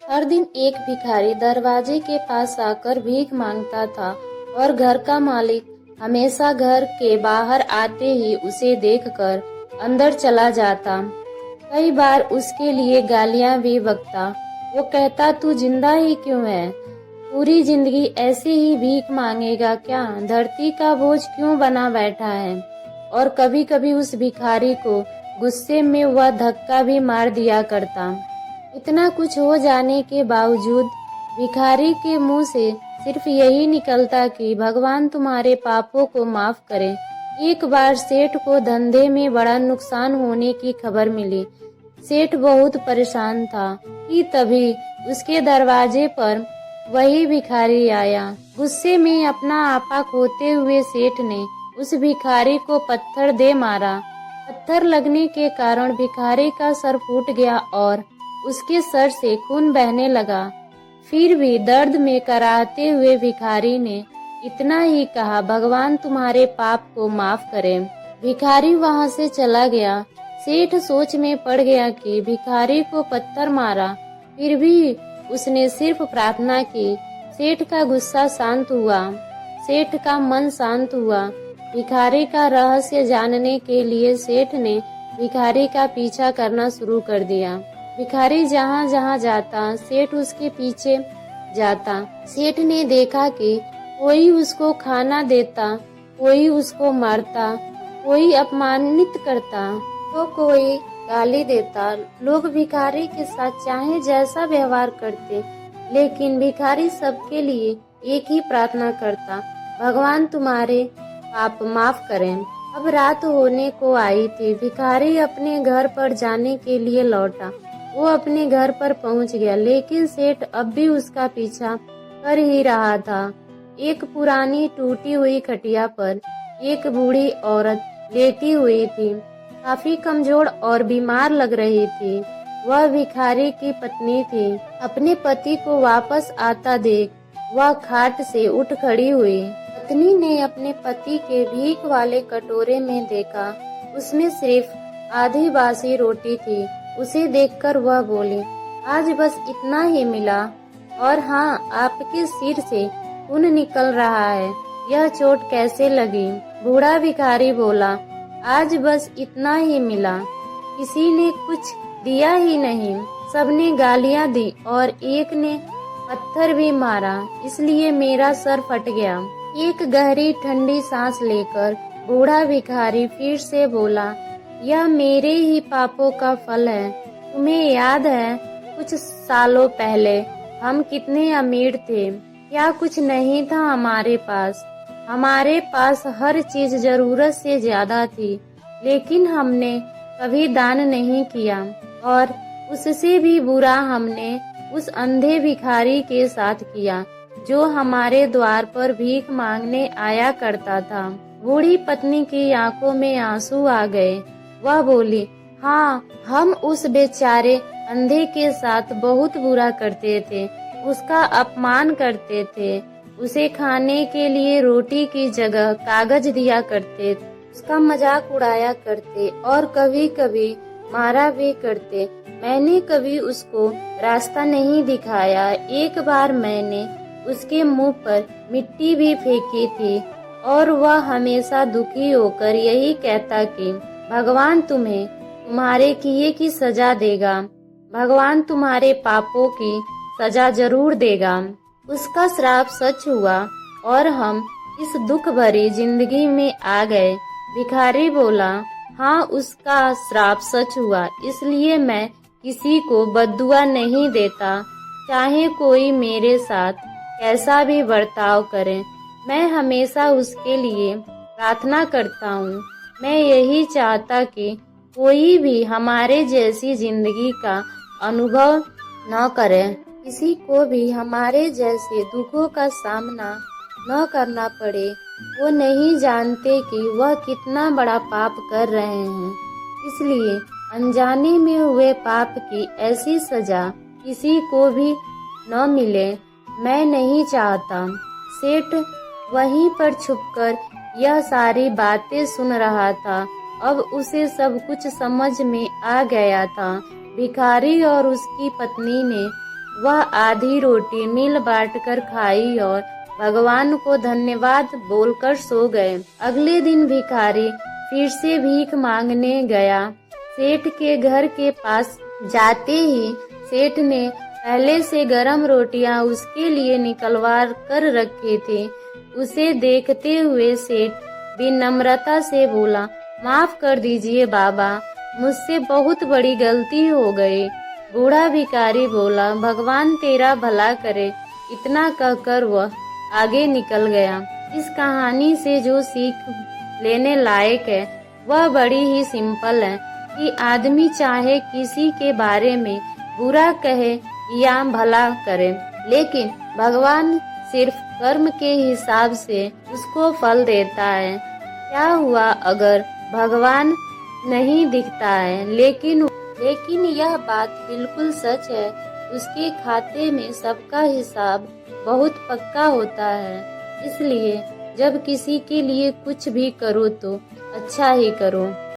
हर दिन एक भिखारी दरवाजे के पास आकर भीख मांगता था और घर का मालिक हमेशा घर के बाहर आते ही उसे देखकर अंदर चला जाता। कई बार उसके लिए गालियां भी बकता। वो कहता, तू जिंदा ही क्यों है? पूरी जिंदगी ऐसे ही भीख मांगेगा क्या? धरती का बोझ क्यों बना बैठा है? और कभी कभी उस भिखारी को गुस्से में वह धक्का भी मार दिया करता। इतना कुछ हो जाने के बावजूद भिखारी के मुंह से सिर्फ यही निकलता कि भगवान तुम्हारे पापों को माफ करे। एक बार सेठ को धंधे में बड़ा नुकसान होने की खबर मिली। सेठ बहुत परेशान था कि तभी उसके दरवाजे पर वही भिखारी आया। गुस्से में अपना आपा खोते हुए सेठ ने उस भिखारी को पत्थर दे मारा। पत्थर लगने के कारण भिखारी का सर फूट गया और उसके सर से खून बहने लगा। फिर भी दर्द में कराहते हुए भिखारी ने इतना ही कहा, भगवान तुम्हारे पाप को माफ करे। भिखारी वहां से चला गया। सेठ सोच में पड़ गया कि भिखारी को पत्थर मारा, फिर भी उसने सिर्फ प्रार्थना की। सेठ का गुस्सा शांत हुआ, सेठ का मन शांत हुआ। भिखारी का रहस्य जानने के लिए सेठ ने भिखारी का पीछा करना शुरू कर दिया। भिखारी जहाँ जहाँ जाता, सेठ उसके पीछे जाता। सेठ ने देखा कि कोई उसको खाना देता, कोई उसको मारता, कोई अपमानित करता, तो कोई गाली देता। लोग भिखारी के साथ चाहे जैसा व्यवहार करते, लेकिन भिखारी सबके लिए एक ही प्रार्थना करता, भगवान तुम्हारे पाप माफ करें। अब रात होने को आई थी। भिखारी अपने घर पर जाने के लिए लौटा। वो अपने घर पर पहुंच गया, लेकिन सेठ अब भी उसका पीछा कर ही रहा था। एक पुरानी टूटी हुई खटिया पर एक बूढ़ी औरत लेटी हुई थी, काफी कमजोर और बीमार लग रही थी। वह भिखारी की पत्नी थी। अपने पति को वापस आता देख वह खाट से उठ खड़ी हुई। पत्नी ने अपने पति के भीख वाले कटोरे में देखा, उसमें सिर्फ आधी बासी रोटी थी। उसे देखकर वह बोली, आज बस इतना ही मिला, और हाँ, आपके सिर से खून निकल रहा है, यह चोट कैसे लगी? बूढ़ा भिखारी बोला, आज बस इतना ही मिला, किसी ने कुछ दिया ही नहीं, सबने गालियां दी और एक ने पत्थर भी मारा, इसलिए मेरा सर फट गया। एक गहरी ठंडी सांस लेकर बूढ़ा भिखारी फिर से बोला, यह मेरे ही पापों का फल है। तुम्हें याद है कुछ सालों पहले हम कितने अमीर थे? क्या कुछ नहीं था हमारे पास? हमारे पास हर चीज जरूरत से ज्यादा थी, लेकिन हमने कभी दान नहीं किया, और उससे भी बुरा हमने उस अंधे भिखारी के साथ किया जो हमारे द्वार पर भीख मांगने आया करता था। बूढ़ी पत्नी की आंखों में आंसू आ गए। वह बोली, हाँ, हम उस बेचारे अंधे के साथ बहुत बुरा करते थे, उसका अपमान करते थे, उसे खाने के लिए रोटी की जगह कागज दिया करते, उसका मजाक उड़ाया करते और कभी कभी मारा भी करते। मैंने कभी उसको रास्ता नहीं दिखाया। एक बार मैंने उसके मुंह पर मिट्टी भी फेंकी थी और वह हमेशा दुखी होकर यही कहता कि भगवान तुम्हें तुम्हारे किए की सजा देगा, भगवान तुम्हारे पापों की सजा जरूर देगा। उसका श्राप सच हुआ और हम इस दुख भरी जिंदगी में आ गए। भिखारी बोला, हाँ, उसका श्राप सच हुआ, इसलिए मैं किसी को बद्दुआ नहीं देता, चाहे कोई मेरे साथ कैसा भी बर्ताव करे, मैं हमेशा उसके लिए प्रार्थना करता हूँ। मैं यही चाहता कि कोई भी हमारे जैसी जिंदगी का अनुभव न करे, किसी को भी हमारे जैसे दुखों का सामना न करना पड़े। वो नहीं जानते कि वह कितना बड़ा पाप कर रहे हैं, इसलिए अनजाने में हुए पाप की ऐसी सजा किसी को भी न मिले, मैं नहीं चाहता। सेठ वहीं पर छुपकर यह सारी बातें सुन रहा था। अब उसे सब कुछ समझ में आ गया था। भिखारी और उसकी पत्नी ने वह आधी रोटी मिल बांट कर खाई और भगवान को धन्यवाद बोलकर सो गए। अगले दिन भिखारी फिर से भीख मांगने गया। सेठ के घर के पास जाते ही सेठ ने पहले से गरम रोटियां उसके लिए निकलवा कर रखी थी। उसे देखते हुए सेठ विनम्रता से बोला, माफ कर दीजिए बाबा, मुझसे बहुत बड़ी गलती हो गई। बूढ़ा भिखारी बोला, भगवान तेरा भला करे। इतना कहकर वह आगे निकल गया। इस कहानी से जो सीख लेने लायक है वह बड़ी ही सिंपल है कि आदमी चाहे किसी के बारे में बुरा कहे या भला करे, लेकिन भगवान सिर्फ कर्म के हिसाब से उसको फल देता है। क्या हुआ अगर भगवान नहीं दिखता है, लेकिन यह बात बिल्कुल सच है, उसके खाते में सबका हिसाब बहुत पक्का होता है। इसलिए जब किसी के लिए कुछ भी करो तो अच्छा ही करो।